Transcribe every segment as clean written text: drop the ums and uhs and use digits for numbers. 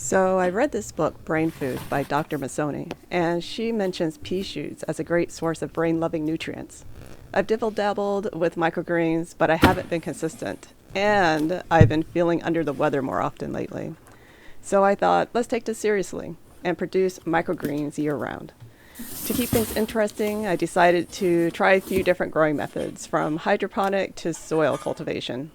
So I read this book, Brain Food, by Dr. Mosconi, and she mentions pea shoots as a great source of brain-loving nutrients. I've dibble-dabbled with microgreens, but I haven't been consistent, and I've been feeling under the weather more often lately. So I thought, let's take this seriously and produce microgreens year-round. To keep things interesting, I decided to try a few different growing methods, from hydroponic to soil cultivation.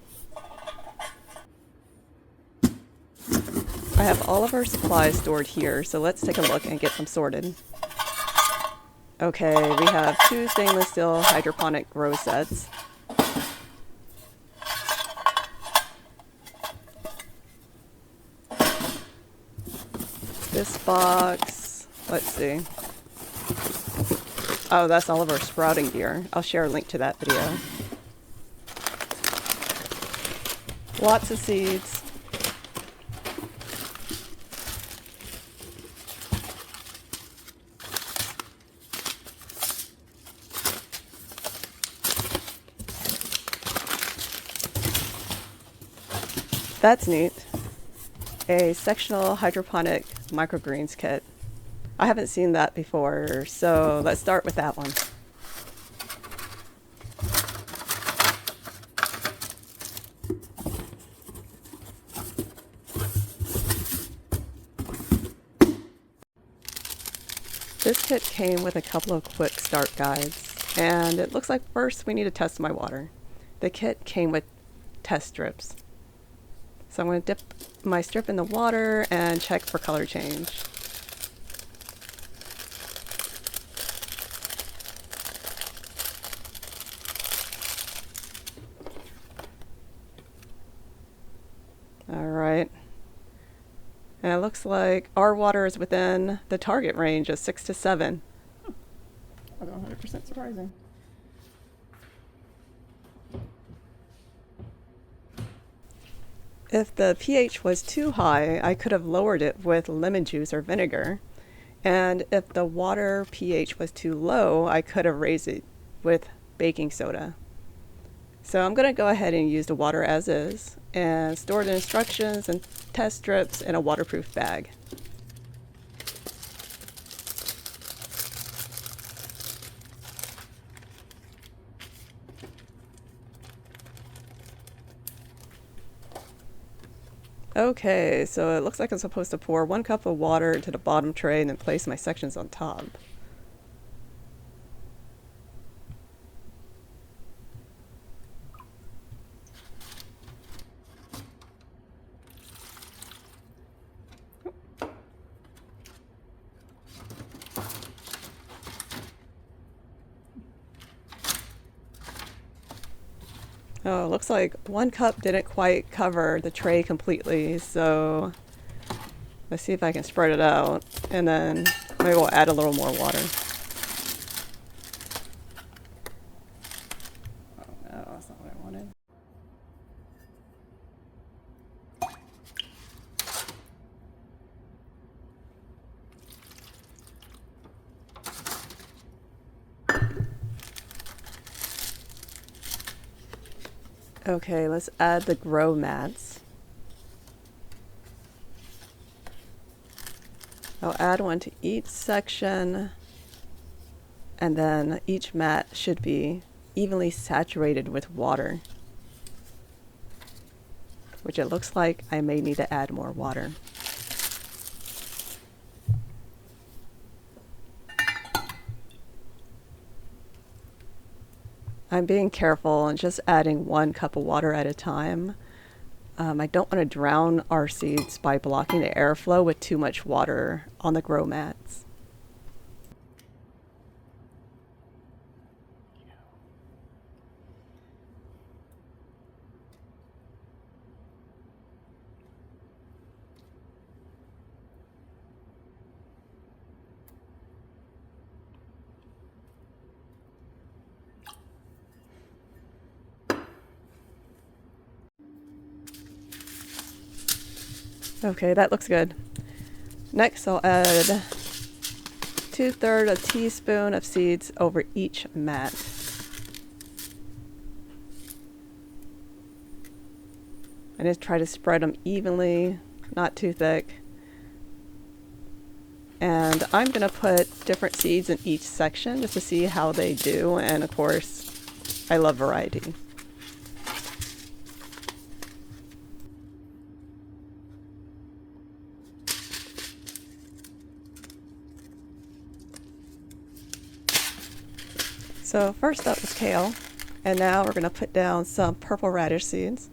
I have all of our supplies stored here, so let's take a look and get them sorted. Okay, we have 2 stainless steel hydroponic grow sets. This box, let's see. Oh, that's all of our sprouting gear. I'll share a link to that video. Lots of seeds. That's neat. A sectional hydroponic microgreens kit. I haven't seen that before, so let's start with that one. This kit came with a couple of quick start guides, and it looks like first we need to test my water. The kit came with test strips. So I'm going to dip my strip in the water and check for color change. Alright. And it looks like our water is within the target range of 6 to 7. That's 100% surprising. If the pH was too high, I could have lowered it with lemon juice or vinegar. And if the water pH was too low, I could have raised it with baking soda. So I'm going to go ahead and use the water as is and store the instructions and test strips in a waterproof bag. Okay, so it looks like I'm supposed to pour 1 cup of water into the bottom tray and then place my sections on top. Oh, looks like 1 cup didn't quite cover the tray completely, so let's see if I can spread it out, and then maybe we'll add a little more water. Oh no, that's not what I wanted. Okay, let's add the grow mats. I'll add one to each section, and then each mat should be evenly saturated with water, which it looks like I may need to add more water. I'm being careful and just adding 1 cup of water at a time. I don't want to drown our seeds by blocking the airflow with too much water on the grow mats. Okay, that looks good. Next, I'll add 2/3 a teaspoon of seeds over each mat. I just try to spread them evenly, not too thick. And I'm going to put different seeds in each section just to see how they do. And of course, I love variety. So first up was kale, and now we're going to put down some purple radish seeds.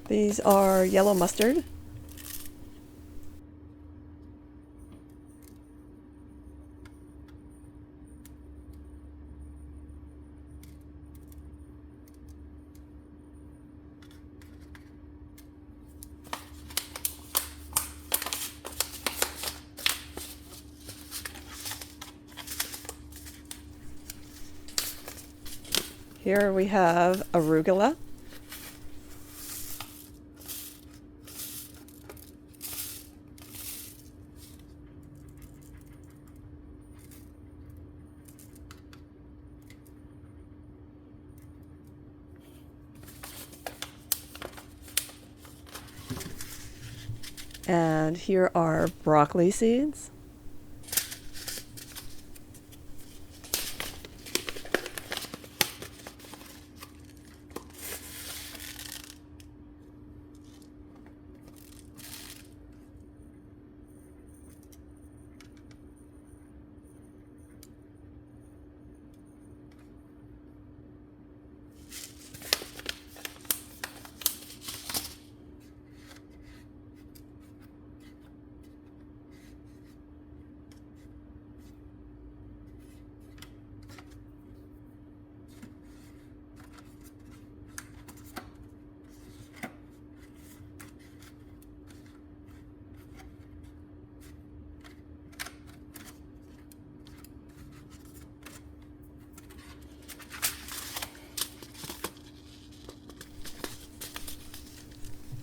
These are yellow mustard. Here we have arugula. And here are broccoli seeds.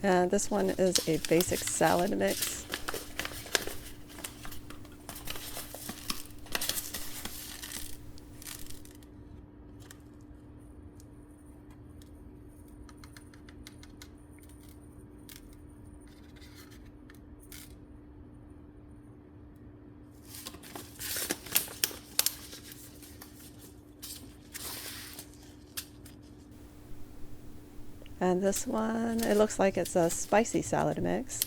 And this one is a basic salad mix. And this one, it looks like it's a spicy salad mix.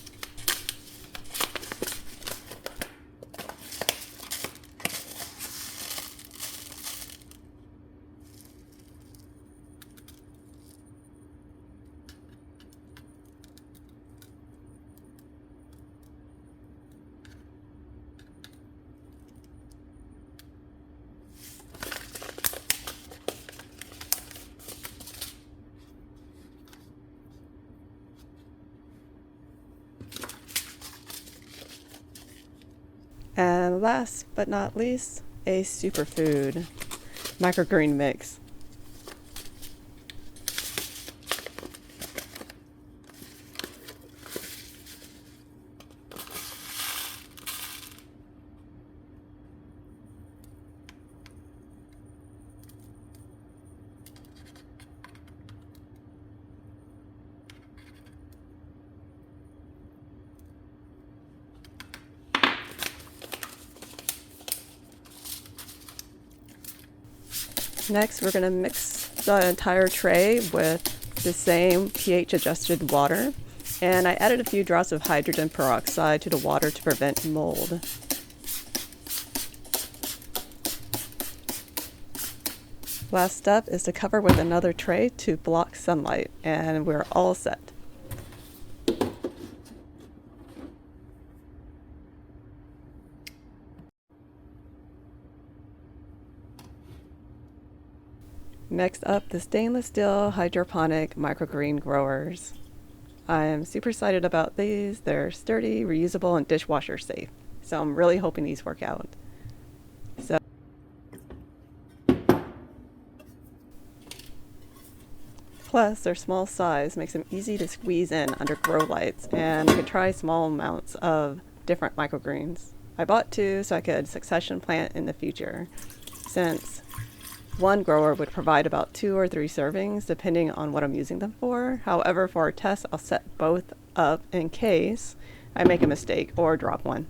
And last but not least, a superfood microgreen mix. Next, we're going to mix the entire tray with the same pH adjusted water, and I added a few drops of hydrogen peroxide to the water to prevent mold. Last step is to cover with another tray to block sunlight, and we're all set. Next up, the stainless steel hydroponic microgreen growers. I'm super excited about these. They're sturdy, reusable, and dishwasher safe. So I'm really hoping these work out. Plus, their small size makes them easy to squeeze in under grow lights, and I could try small amounts of different microgreens. I bought 2 so I could succession plant in the future, since one grower would provide about 2 or 3 servings depending on what I'm using them for. However, for our test, I'll set both up in case I make a mistake or drop one.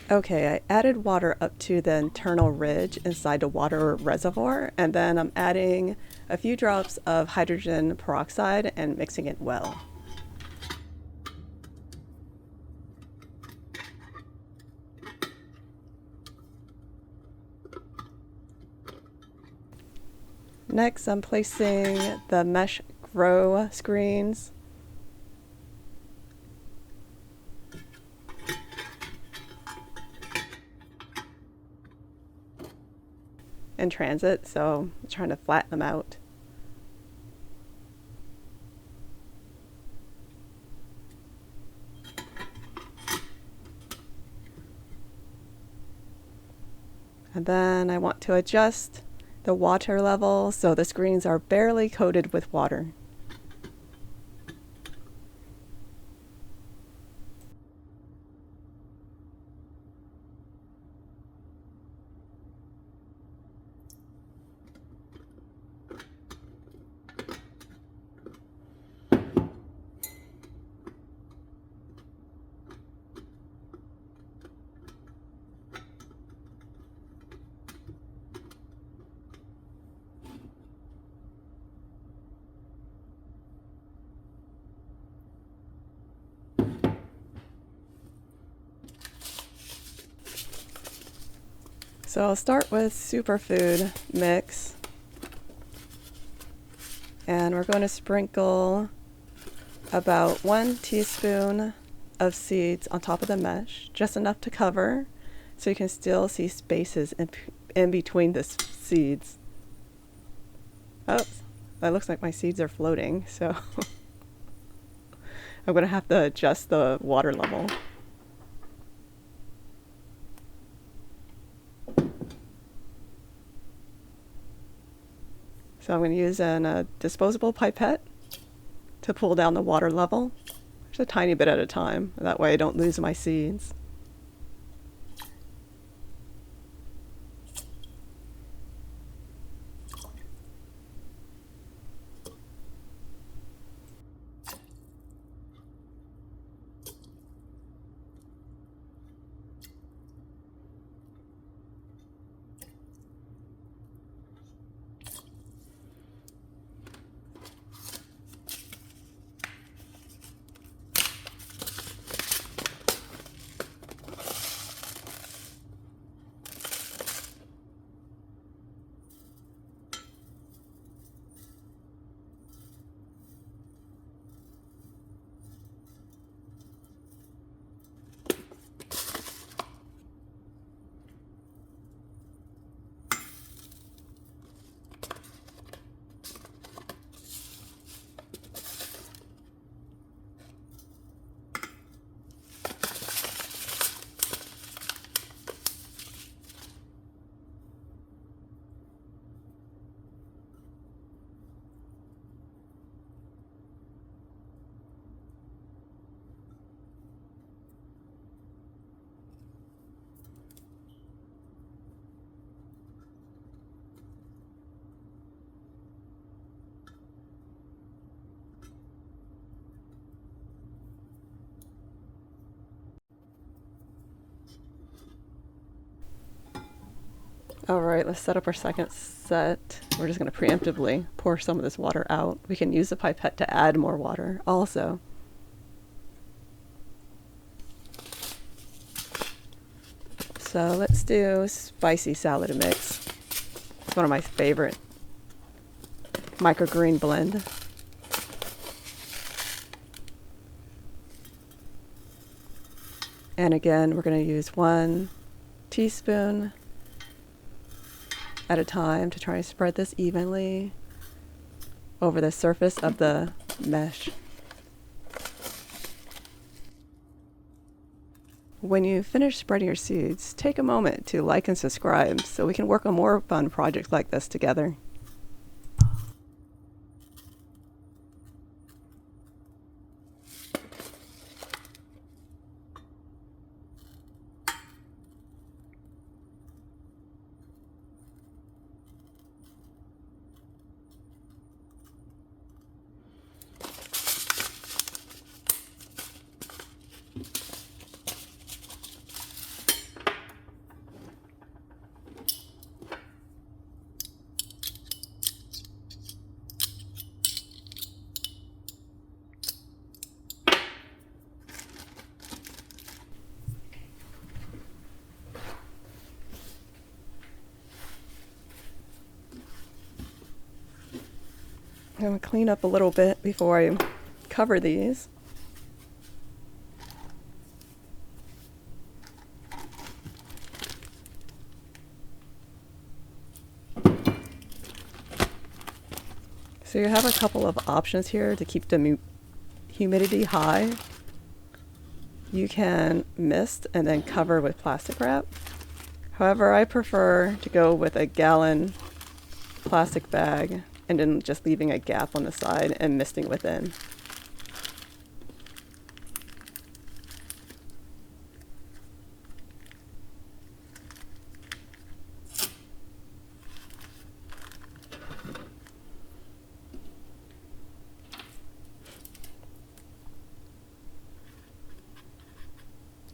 Okay, I added water up to the internal ridge inside the water reservoir, and then I'm adding a few drops of hydrogen peroxide and mixing it well. Next, I'm placing the mesh grow screens in transit, so I'm trying to flatten them out. And then I want to adjust the water level so the screens are barely coated with water. So I'll start with superfood mix, and we're going to sprinkle about 1 teaspoon of seeds on top of the mesh, just enough to cover so you can still see spaces in between the seeds. Oh, that looks like my seeds are floating, so I'm going to have to adjust the water level. So I'm going to use a disposable pipette to pull down the water level, just a tiny bit at a time. That way I don't lose my seeds. Alright, let's set up our second set. We're just going to preemptively pour some of this water out. We can use the pipette to add more water also. So let's do spicy salad mix. It's one of my favorite. Microgreen blend. And again, we're going to use 1 teaspoon at a time to try and spread this evenly. over the surface of the mesh. When you finish spreading your seeds, take a moment to like and subscribe so we can work on more fun projects like this together. I'm going to clean up a little bit before I cover these. So you have a couple of options here to keep the humidity high. You can mist and then cover with plastic wrap. However, I prefer to go with a gallon plastic bag and then just leaving a gap on the side and misting within.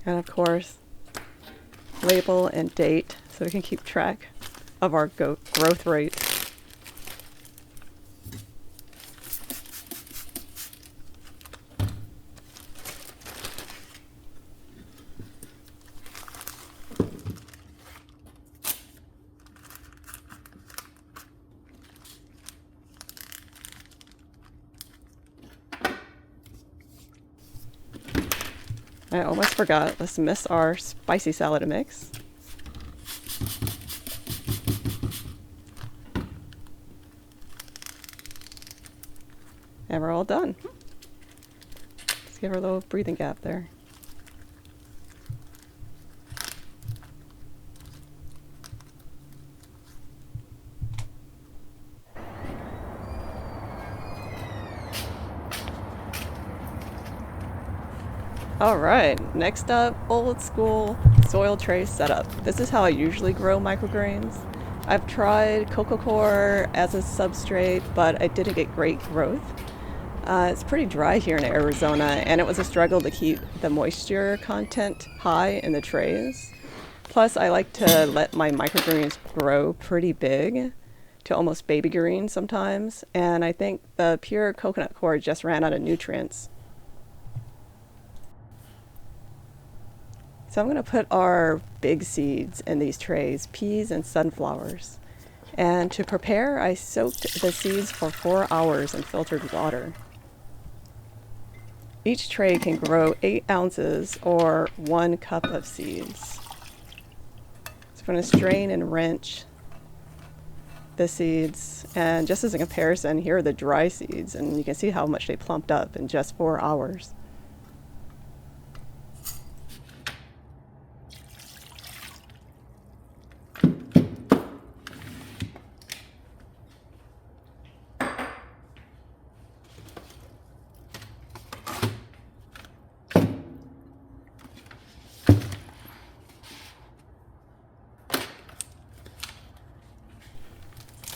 And of course, label and date so we can keep track of our growth rate. I almost forgot, let's mix our spicy salad mix. And we're all done. Let's give her a little breathing gap there. Alright, next up, old school soil tray setup. This is how I usually grow microgreens. I've tried coco coir as a substrate, but I didn't get great growth. It's pretty dry here in Arizona, and it was a struggle to keep the moisture content high in the trays. Plus, I like to let my microgreens grow pretty big, to almost baby green sometimes, and I think the pure coconut coir just ran out of nutrients. So I'm going to put our big seeds in these trays, peas and sunflowers. And to prepare, I soaked the seeds for 4 hours in filtered water. Each tray can grow 8 ounces or 1 cup of seeds. So I'm going to strain and wrench the seeds. And just as a comparison, here are the dry seeds, and you can see how much they plumped up in just 4 hours.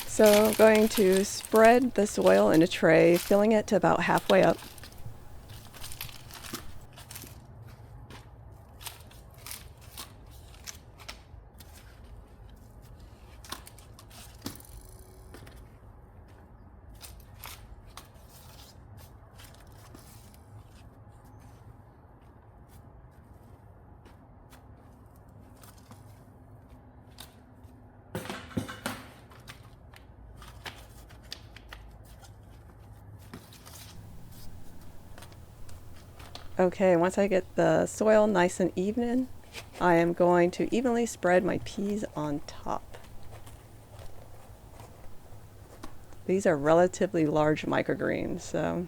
So I'm going to spread the soil in a tray, filling it to about halfway up. Okay, once I get the soil nice and even, I am going to evenly spread my peas on top. These are relatively large microgreens, so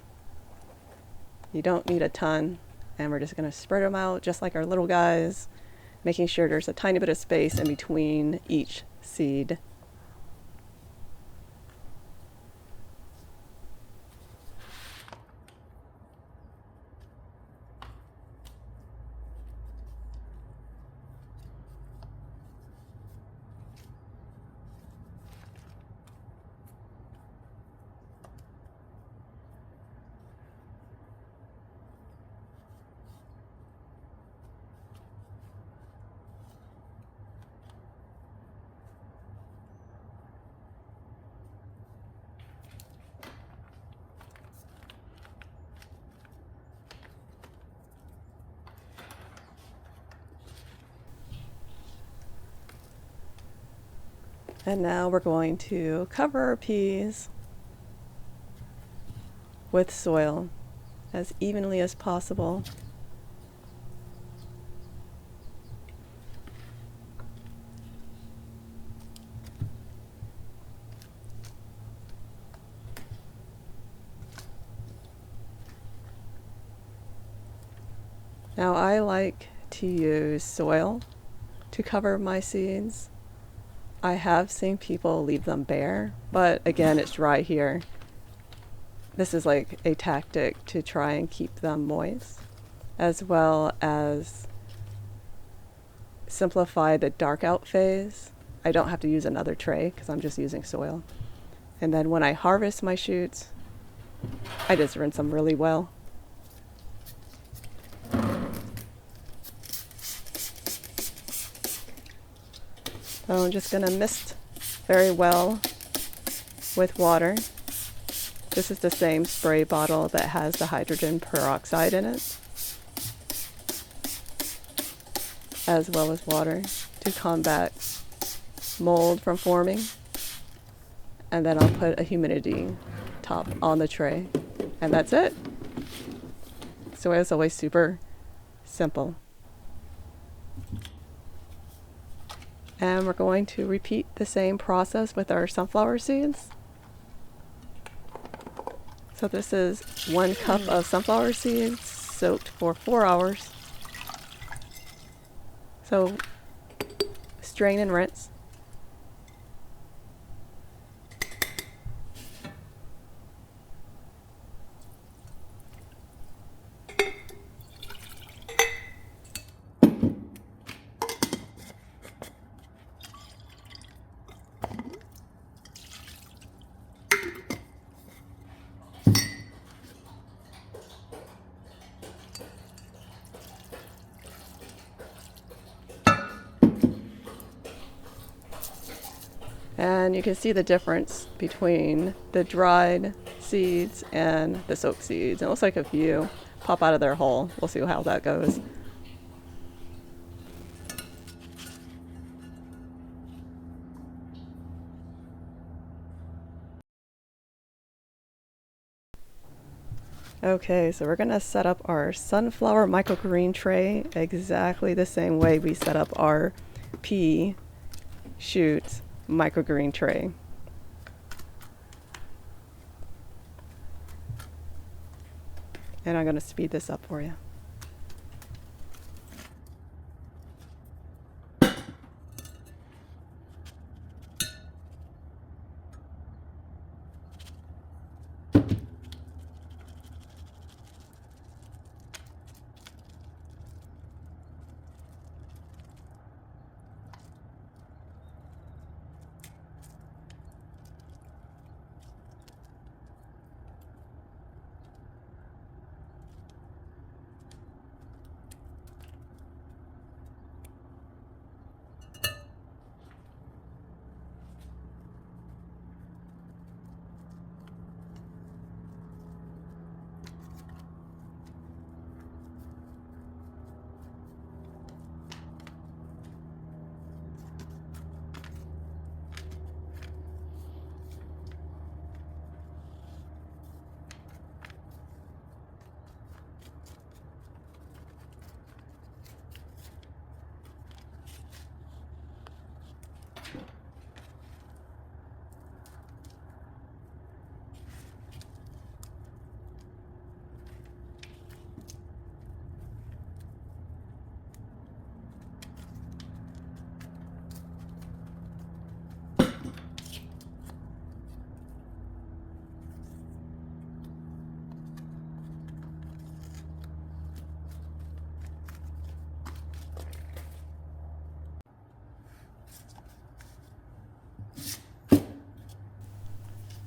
you don't need a ton. And we're just going to spread them out just like our little guys, making sure there's a tiny bit of space in between each seed. And now we're going to cover our peas with soil as evenly as possible. Now I like to use soil to cover my seeds. I have seen people leave them bare, but again, it's dry here. This is like a tactic to try and keep them moist, as well as simplify the dark out phase. I don't have to use another tray because I'm just using soil. And then when I harvest my shoots, I just rinse them really well. So I'm just going to mist very well with water. This is the same spray bottle that has the hydrogen peroxide in it, as well as water to combat mold from forming. And then I'll put a humidity top on the tray, and that's it. So it's always super simple. And we're going to repeat the same process with our sunflower seeds. So this is 1 cup of sunflower seeds soaked for 4 hours. So strain and rinse. And you can see the difference between the dried seeds and the soaked seeds. It looks like a few pop out of their hole. We'll see how that goes. Okay, so we're gonna set up our sunflower microgreen tray exactly the same way we set up our pea shoots microgreen tray. And I'm going to speed this up for you.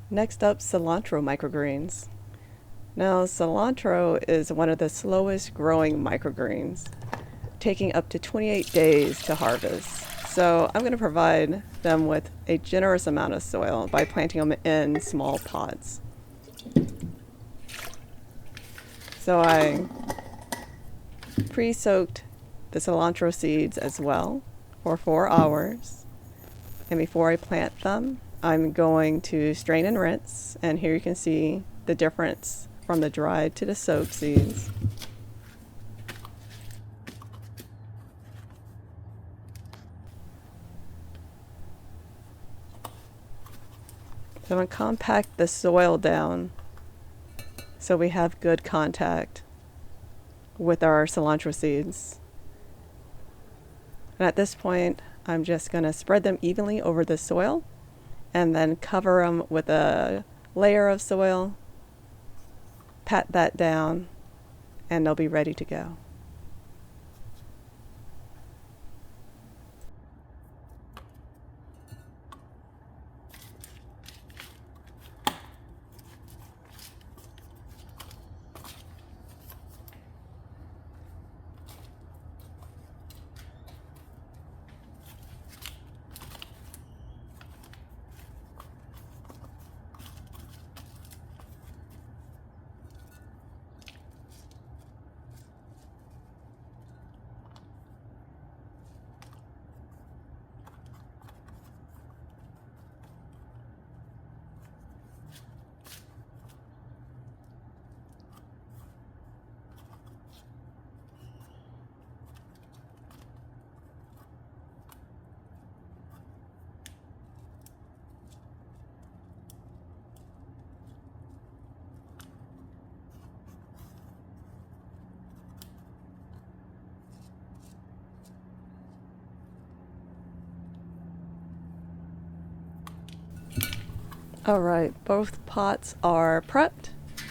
Next up, cilantro microgreens. Now, cilantro is one of the slowest growing microgreens, taking up to 28 days to harvest. So I'm going to provide them with a generous amount of soil by planting them in small pots. So I pre-soaked the cilantro seeds as well for 4 hours. And before I plant them, I'm going to strain and rinse. And here you can see the difference from the dried to the soaked seeds. So I'm going to compact the soil down so we have good contact with our cilantro seeds. And at this point, I'm just going to spread them evenly over the soil and then cover them with a layer of soil, pat that down, and they'll be ready to go. All right, both pots are prepped,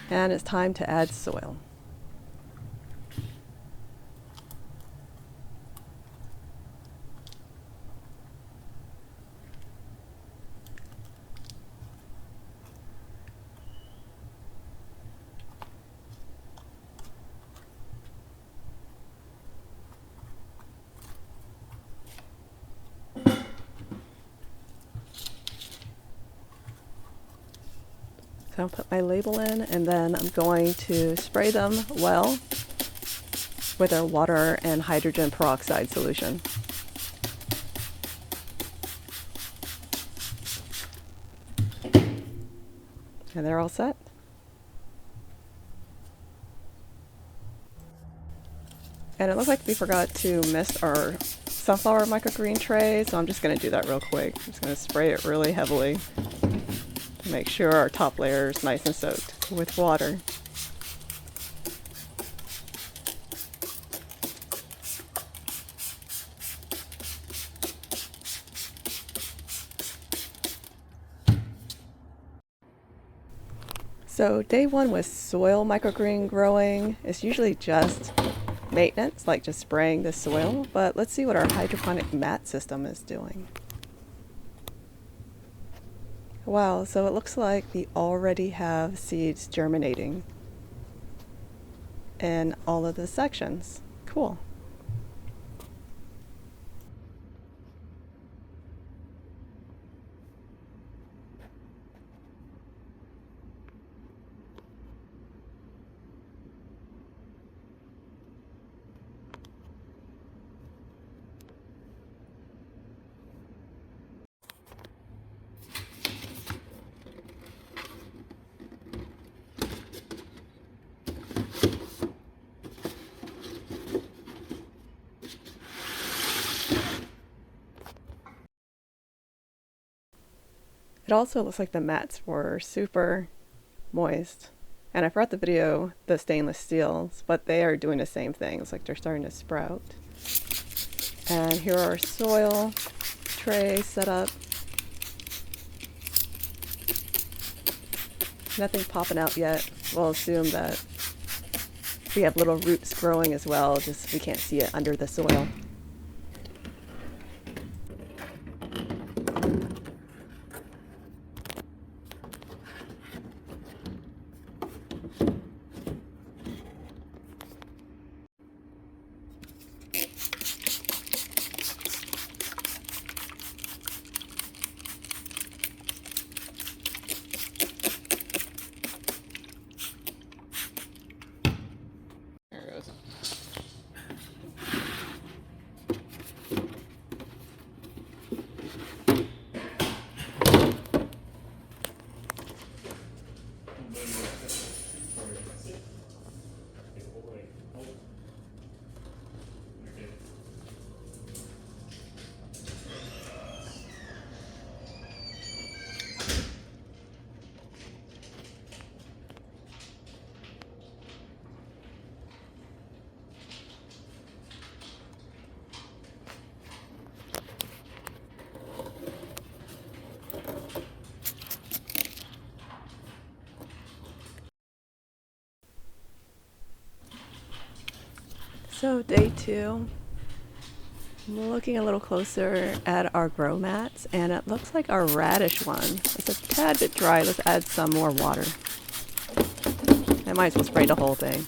and it's time to add soil. So I'll put my label in, and then I'm going to spray them well with our water and hydrogen peroxide solution. And they're all set. And it looks like we forgot to mist our sunflower microgreen tray, so I'm just going to do that real quick. I'm just going to spray it really heavily to make sure our top layer is nice and soaked with water. So day one with soil microgreen growing is usually just maintenance, like just spraying the soil, but let's see what our hydroponic mat system is doing. Wow, so it looks like we already have seeds germinating in all of the sections. Cool. It also looks like the mats were super moist. And I forgot the video, the stainless steels, but they are doing the same thing. It's like they're starting to sprout. And here are our soil tray set up. Nothing popping out yet. We'll assume that we have little roots growing as well, just we can't see it under the soil. So day 2, I'm looking a little closer at our grow mats, and it looks like our radish one is a tad bit dry. Let's add some more water. I might as well spray the whole thing.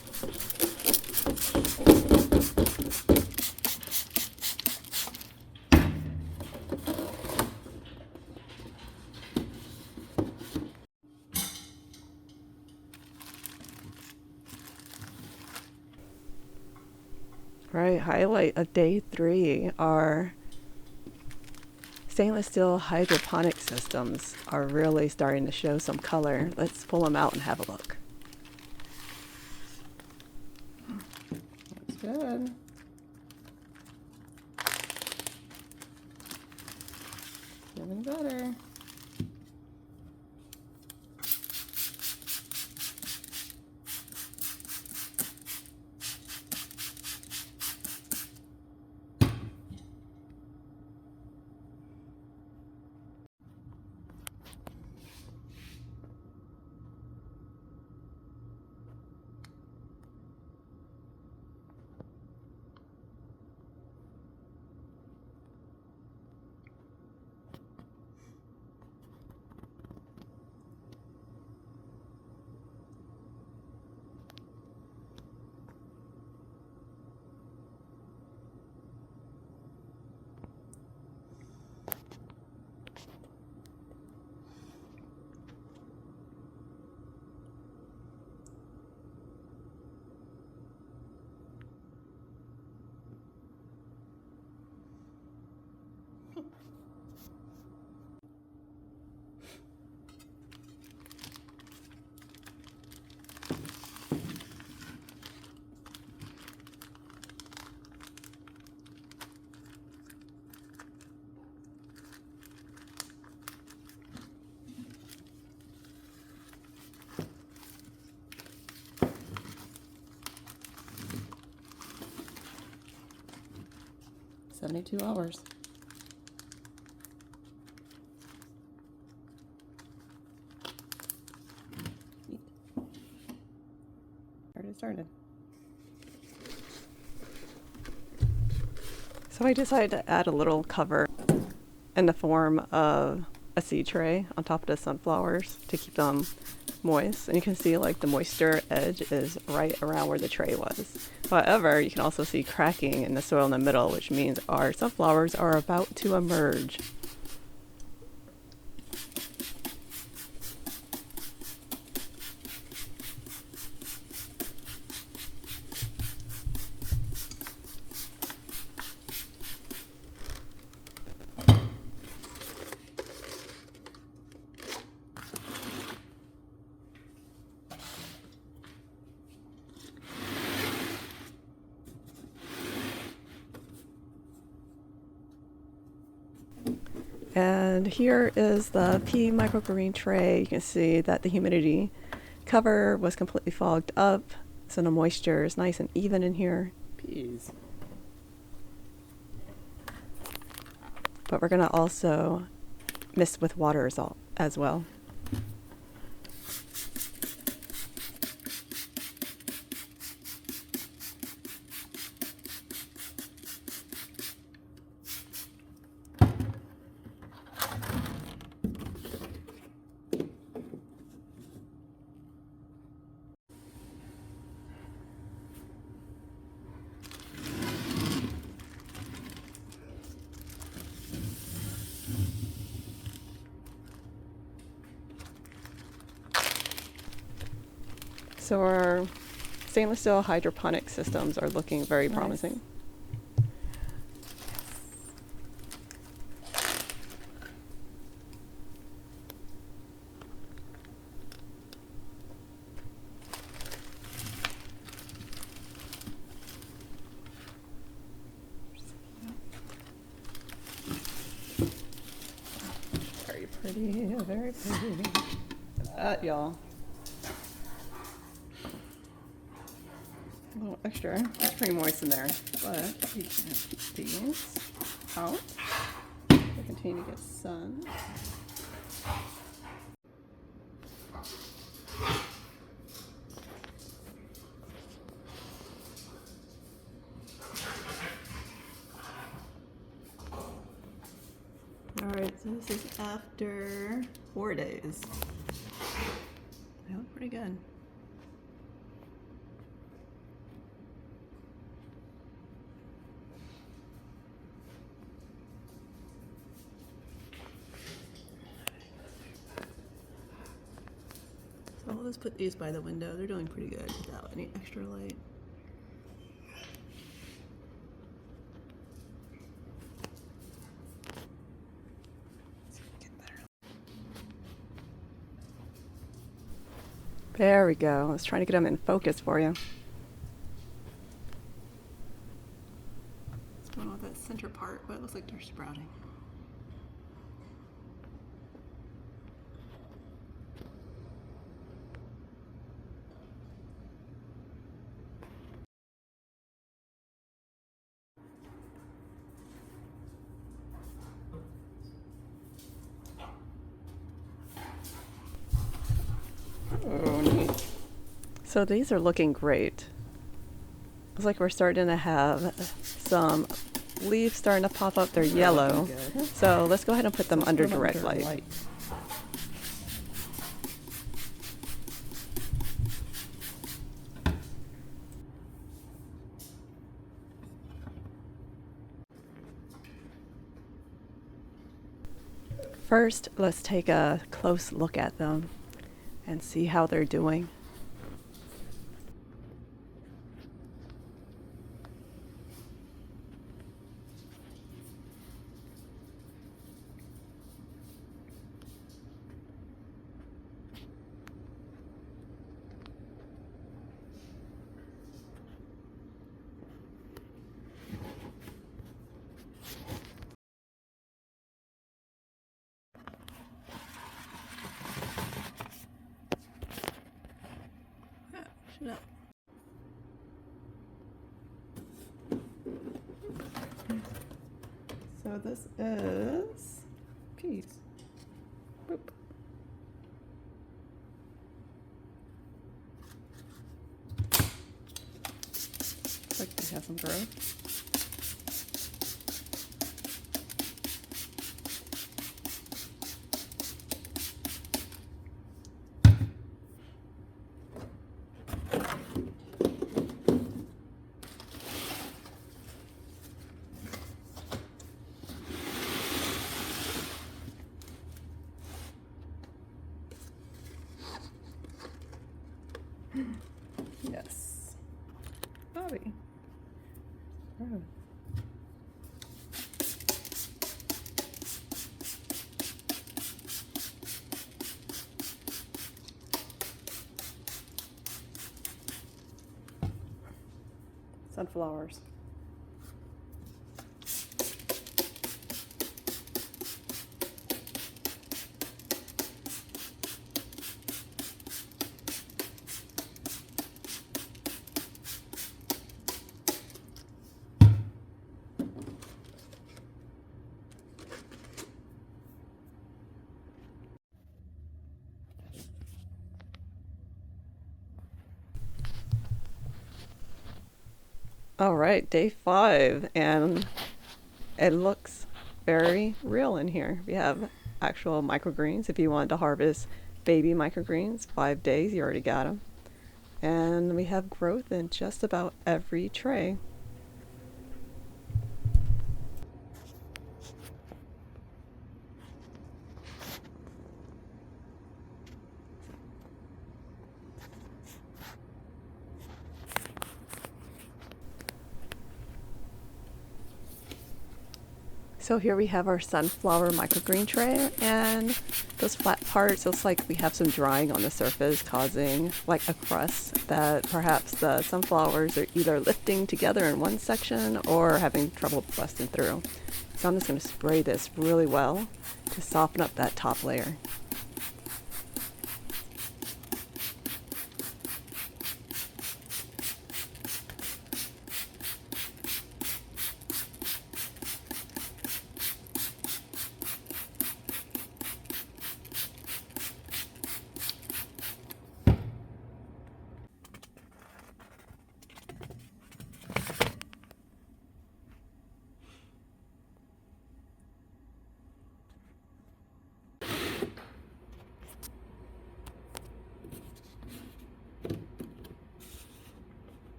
Right, highlight of day 3 are stainless steel hydroponic systems are really starting to show some color. Let's pull them out and have a look. That's good. Feeling better. "72 hours. Already started. So I decided to add a little cover in the form of a seed tray on top of the sunflowers to keep them moist. And you can see like the moisture edge is right around where the tray was. However, you can also see cracking in the soil in the middle, which means our sunflowers are about to emerge. And here is the pea microgreen tray. You can see that the humidity cover was completely fogged up, so the moisture is nice and even in here. Peas. But we're going to also mist with water as well. So our stainless steel hydroponic systems are looking very promising. pretty, very pretty. Y'all. A little extra. It's pretty moist in there, but you can keep these out. They continue to get sun. Alright, so this is after 4 days. They look pretty good. So I'll just put these by the window. They're doing pretty good without any extra light. There we go. I was trying to get them in focus for you. What's going on with that center part? But it looks like they're sprouting. Oh, neat. So these are looking great. Looks like we're starting to have some leaves starting to pop up. They're yellow. So let's go ahead and put them under direct light. First, let's take a close look at them and see how they're doing. No. So this is peas. Boop. Like they have some growth. Yes. Bobby. Oh. Sunflowers. All right, day 5, and it looks very real in here. We have actual microgreens. If you wanted to harvest baby microgreens, 5 days, you already got them. And we have growth in just about every tray. So here we have our sunflower microgreen tray, and those flat parts, looks like we have some drying on the surface causing like a crust that perhaps the sunflowers are either lifting together in one section or having trouble busting through. So I'm just going to spray this really well to soften up that top layer.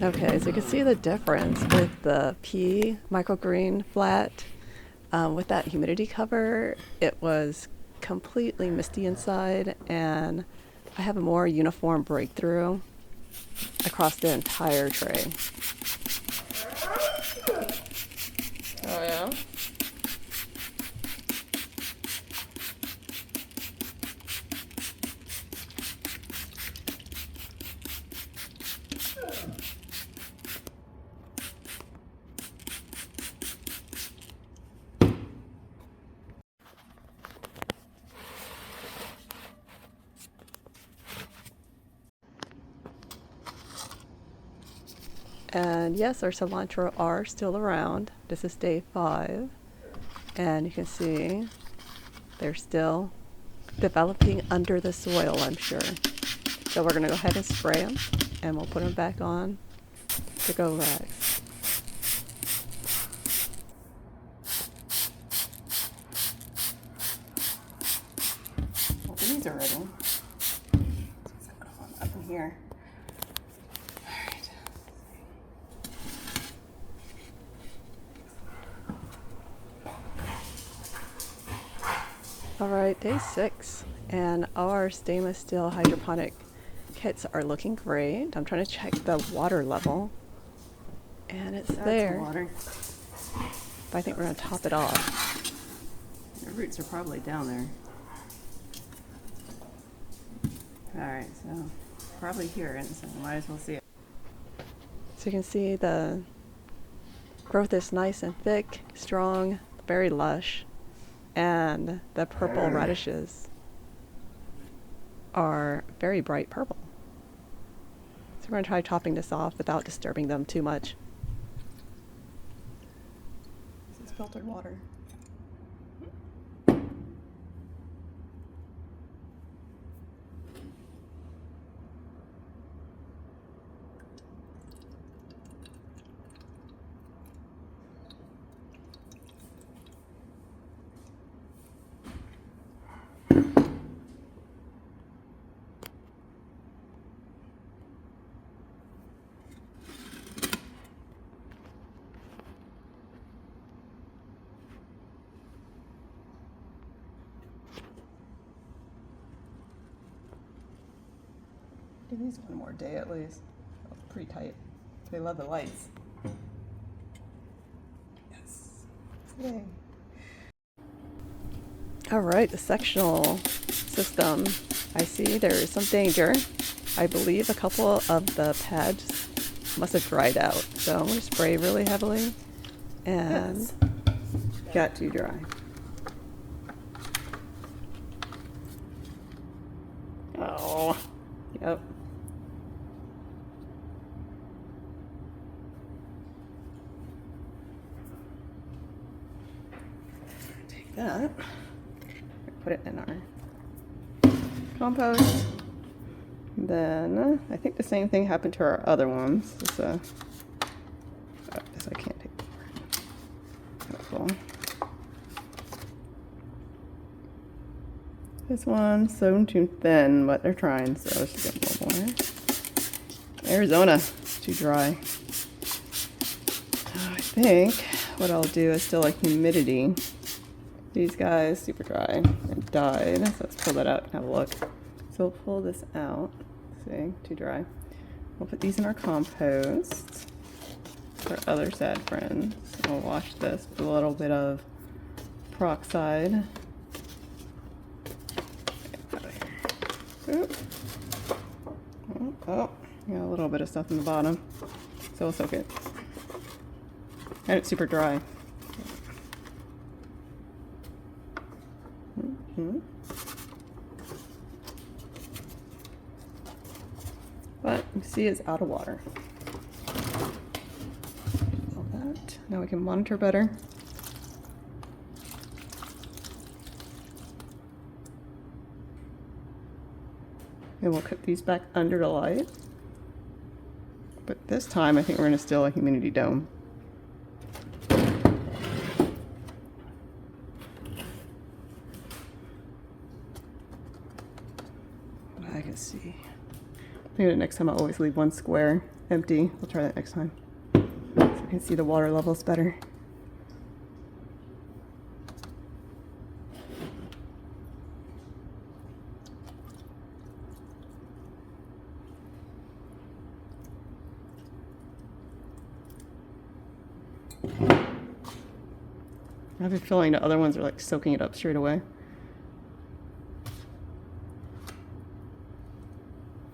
Okay, so you can see the difference with the pea microgreen flat. With that humidity cover, it was completely misty inside, and I have a more uniform breakthrough across the entire tray. Oh yeah? And yes, our cilantro are still around. This is day 5. And you can see they're still developing under the soil, I'm sure. So we're going to go ahead and spray them, and we'll put them back on to go rags. Well, these are ready. Up in here. Alright, day 6, and our stainless steel hydroponic kits are looking great. I'm trying to check the water level, and it's there. Water. But I think we're going to top it off. The roots are probably down there. Alright, so probably here, and so might as well see it. So you can see the growth is nice and thick, strong, very lush. And the purple radishes are very bright purple. So we're going to try topping this off without disturbing them too much. This is filtered water. Give these one more day at least. Oh, pretty tight. They love the lights. Yes. Yay. Alright, the sectional system. I see there is some danger. I believe a couple of the pads must have dried out. So I'm going to spray really heavily and got too dry. Oh, yep. Take that, put it in our compost. Then I think the same thing happened to our other ones. This, I can't take it. Cool. This one's so too thin, but they're trying, so let's just get a little more. Arizona, it's too dry. I think what I'll do is still like humidity. These guys, super dry and died. So let's pull that out and have a look. So we'll pull this out. See, too dry. We'll put these in our compost. Our other sad friends. We'll wash this with a little bit of peroxide. Oh, got a little bit of stuff in the bottom. So we'll soak it. And it's super dry. But you see it's out of water. All that. Now we can monitor better. And we'll put these back under the light. But this time I think we're gonna still a humidity dome. I can see. Maybe the next time I'll always leave one square empty. We'll try that next time. So you can see the water levels better. I have a feeling the other ones are like soaking it up straight away.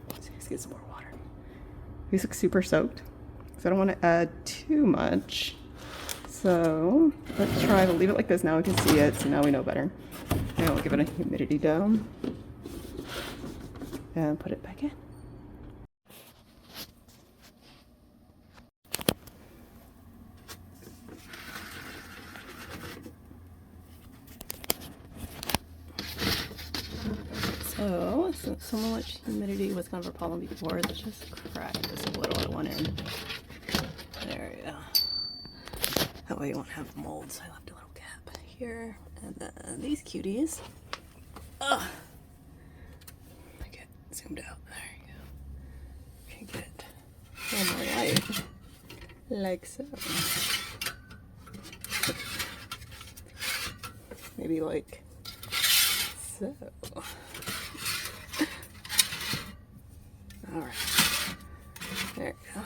Let's get some more water. These look super soaked, so I don't want to add too much. So let's try to leave it like this. Now we can see it, so now we know better. And we'll give it a humidity dome and put it back in. So, since so much humidity was kind of a problem before, let's just crack this a little at one end. There we go. That way you won't have mold, so I left a little gap here. And then these cuties. Ugh! I get zoomed out. There you go. Can get one more light. Like so. Maybe like so. Alright, there we go.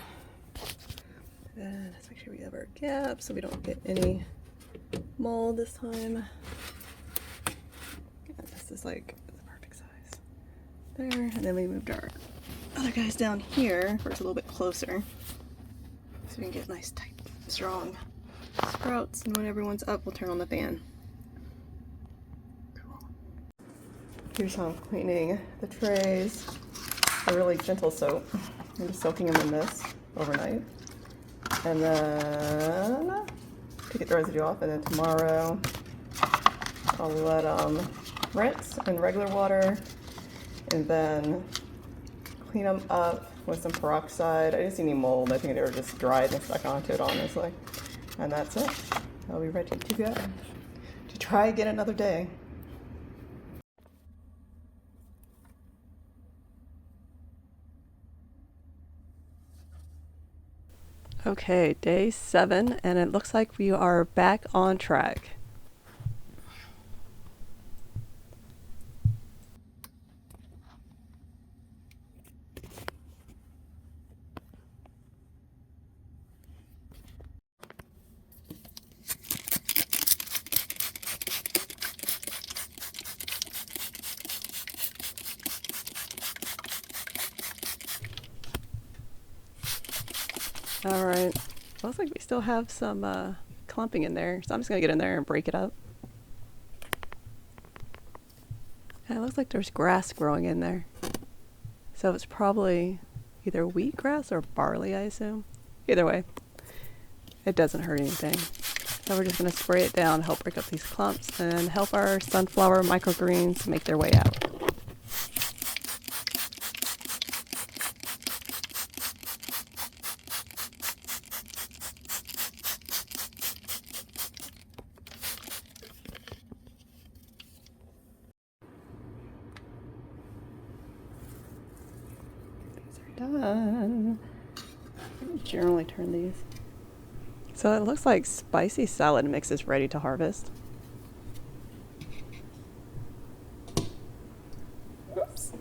And let's make sure we have our gap so we don't get any mold this time. And this is like the perfect size. There, and then we moved our other guys down here where it's a little bit closer. So we can get nice, tight, strong sprouts. And when everyone's up, we'll turn on the fan. Cool. Here's how I'm cleaning the trays. A really gentle soap. I'm just soaking them in this overnight. And then take the residue off, and then tomorrow I'll let them rinse in regular water and then clean them up with some peroxide. I didn't see any mold. I think they were just dried and stuck onto it, honestly. And that's it. I'll be ready to go to try again another day. Okay, day 7, and it looks like we are back on track. All right, looks like we still have some clumping in there, so I'm just gonna get in there and break it up. And it looks like there's grass growing in there. So it's probably either wheatgrass or barley, I assume. Either way, it doesn't hurt anything. So we're just gonna spray it down, help break up these clumps, and help our sunflower microgreens make their way out. Done. I generally turn these. So it looks like spicy salad mix is ready to harvest. Oops.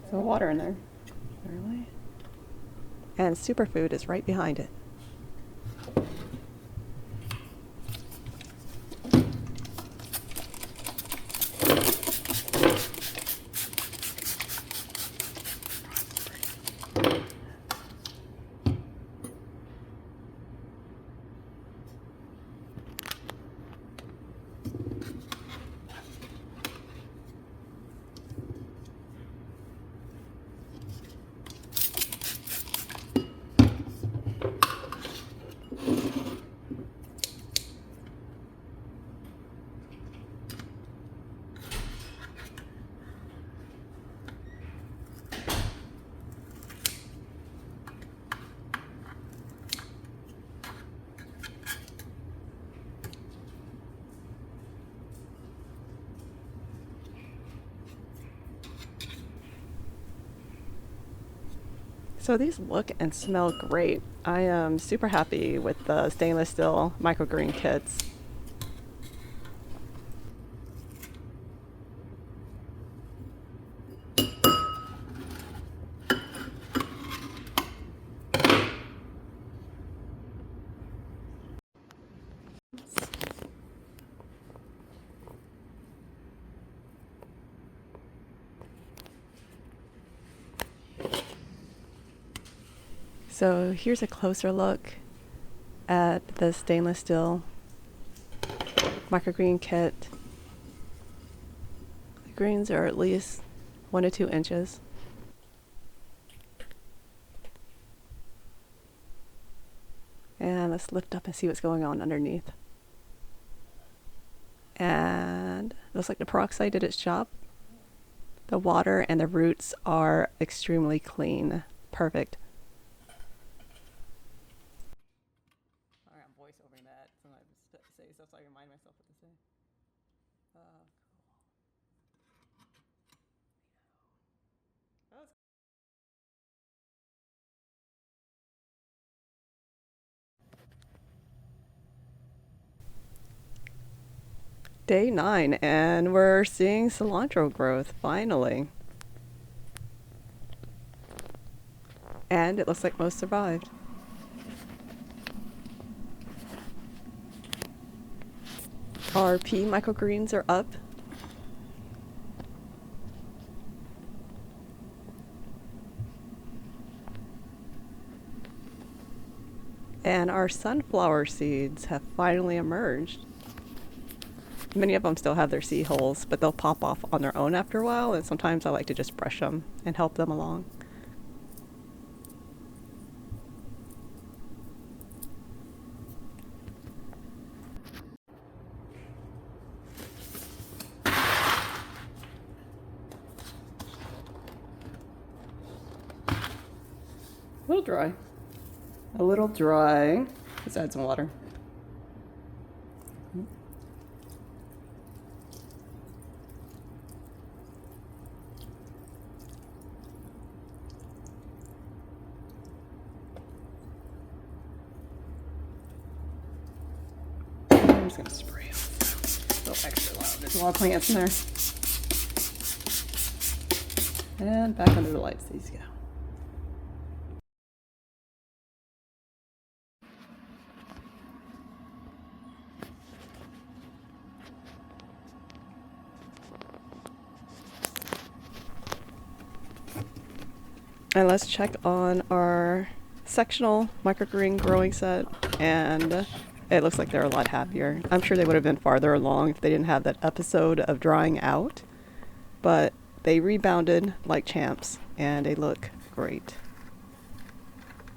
So water in there. Really? And superfood is right behind it. So these look and smell great. I am super happy with the stainless steel microgreen kits. So here's a closer look at the stainless steel microgreen kit. The greens are at least 1 to 2 inches. And let's lift up and see what's going on underneath. And it looks like the peroxide did its job. The water and the roots are extremely clean. Perfect. Alright, I'm voice overing that. Sometimes I say stuff so I remind myself what to say. Cool. Day 9, and we're seeing cilantro growth, finally. And it looks like most survived. Our pea microgreens are up. And our sunflower seeds have finally emerged. Many of them still have their seed holes, but they'll pop off on their own after a while, and sometimes I like to just brush them and help them along. A little dry. A little dry. Let's add some water. I'm just gonna spray it. A little extra loud. There's a lot of plants in there. And back under the lights these go. And let's check on our sectional microgreen growing set, and it looks like they're a lot happier. I'm sure they would have been farther along if they didn't have that episode of drying out, but they rebounded like champs and they look great.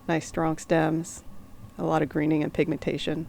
Nice strong stems, a lot of greening and pigmentation.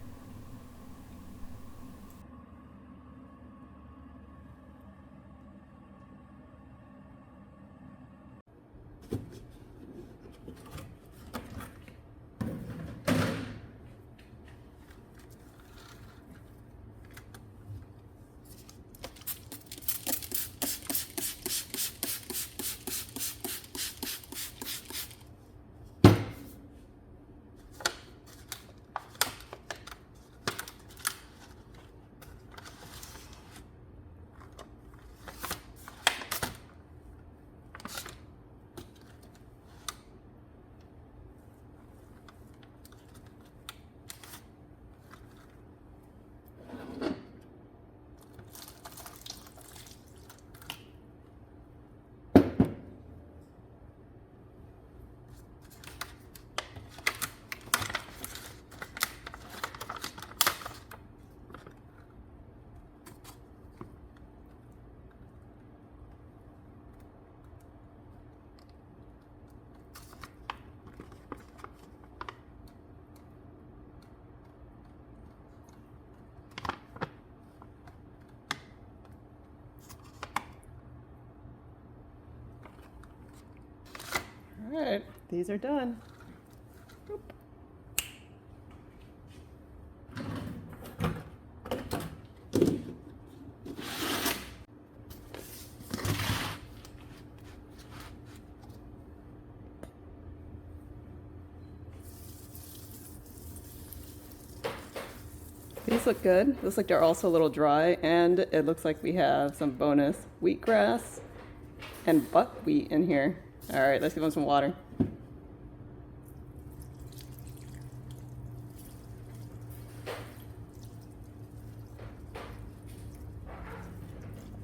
All right, these are done. Boop. those look good. Looks like they're also a little dry, and it looks like we have some bonus wheatgrass and buckwheat in here. All right, let's give them some water.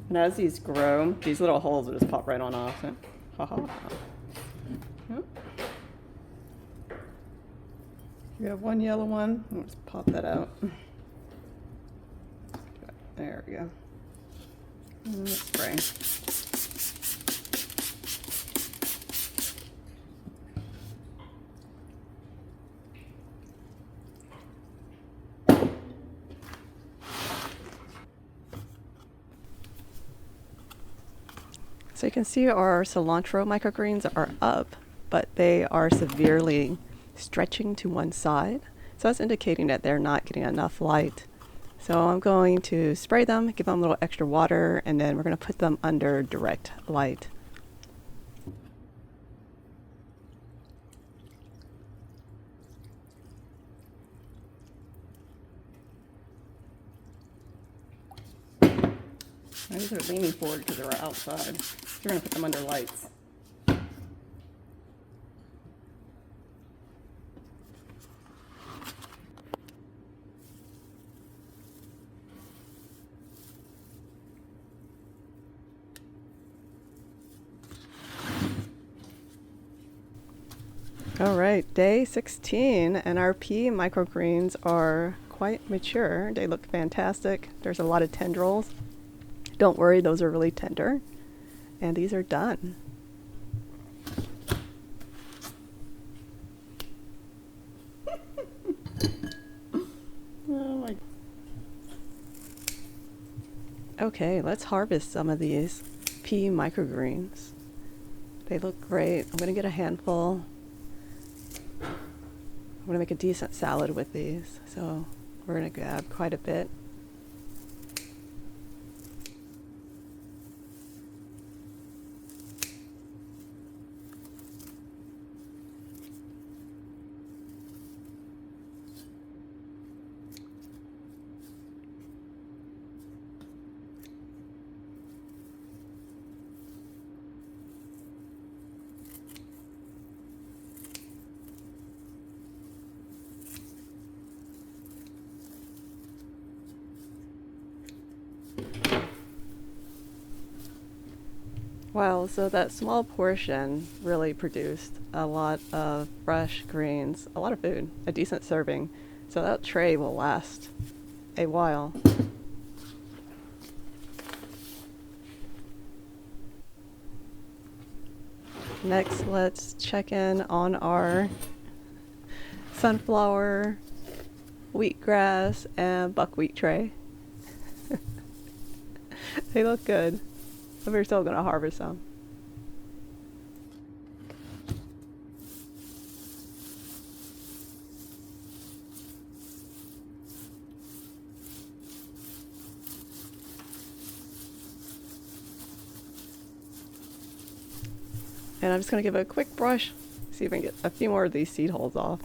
And as these grow, these little holes will just pop right on off. Ha ha. We have one yellow one. Let's pop that out. There we go. And let's spray. So you can see our cilantro microgreens are up, but they are severely stretching to one side. So that's indicating that they're not getting enough light. So I'm going to spray them, give them a little extra water, and then we're going to put them under direct light. These are leaning forward because they're outside. We're going to put them under lights. All right, day 16, and our pea microgreens are quite mature. They look fantastic. There's a lot of tendrils. Don't worry, those are really tender. And these are done. Oh my. Okay, let's harvest some of these pea microgreens. They look great. I'm gonna get a handful. I'm gonna make a decent salad with these, so we're gonna grab quite a bit. Wow, so that small portion really produced a lot of fresh greens, a lot of food, a decent serving. So that tray will last a while. Next, let's check in on our sunflower, wheatgrass, and buckwheat tray. They look good. But we're still going to harvest some. And I'm just going to give it a quick brush, see if I can get a few more of these seed holes off.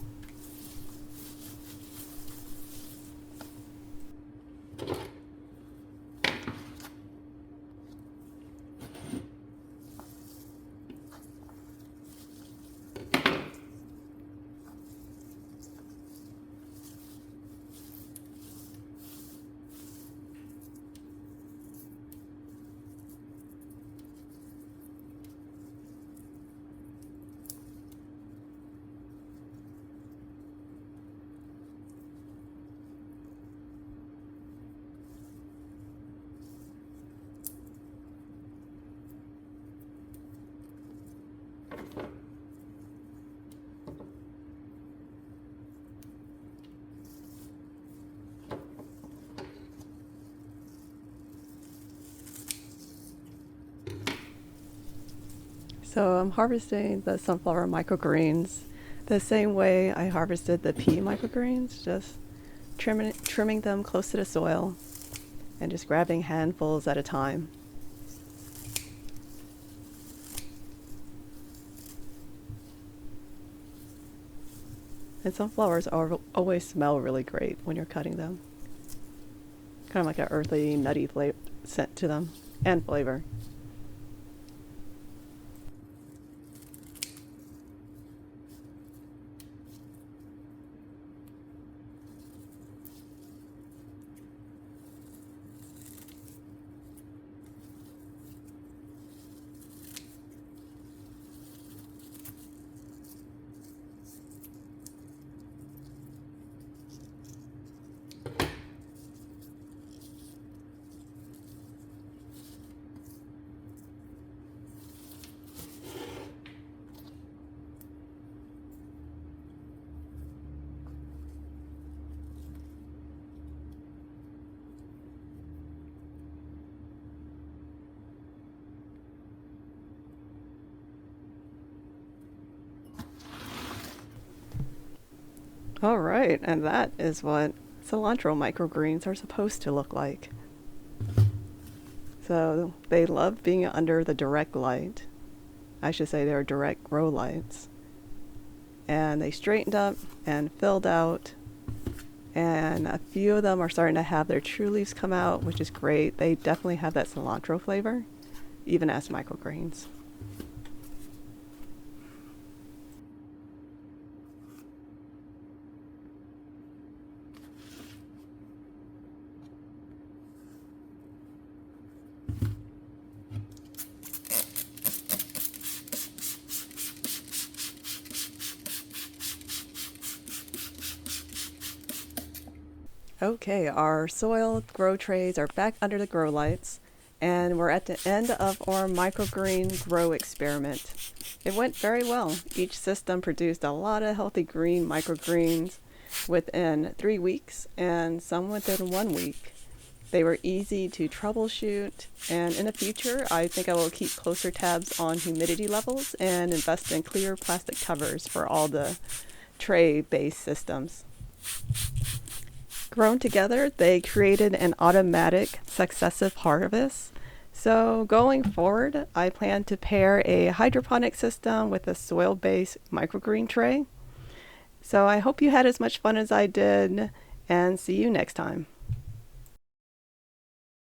So I'm harvesting the sunflower microgreens the same way I harvested the pea microgreens, just trimming them close to the soil and just grabbing handfuls at a time. And sunflowers always smell really great when you're cutting them. kind of like an earthy, nutty scent to them and flavor. All right, and that is what cilantro microgreens are supposed to look like. So they love being under the direct light. I should say they're direct grow lights. And they straightened up and filled out. And a few of them are starting to have their true leaves come out, which is great. They definitely have that cilantro flavor, even as microgreens. Okay, our soil grow trays are back under the grow lights, and we're at the end of our microgreen grow experiment. It went very well. Each system produced a lot of healthy green microgreens within 3 weeks, and some within 1 week. They were easy to troubleshoot, and in the future, I think I will keep closer tabs on humidity levels and invest in clear plastic covers for all the tray-based systems. Grown together, they created an automatic successive harvest. So going forward, I plan to pair a hydroponic system with a soil-based microgreen tray. So I hope you had as much fun as I did, and see you next time.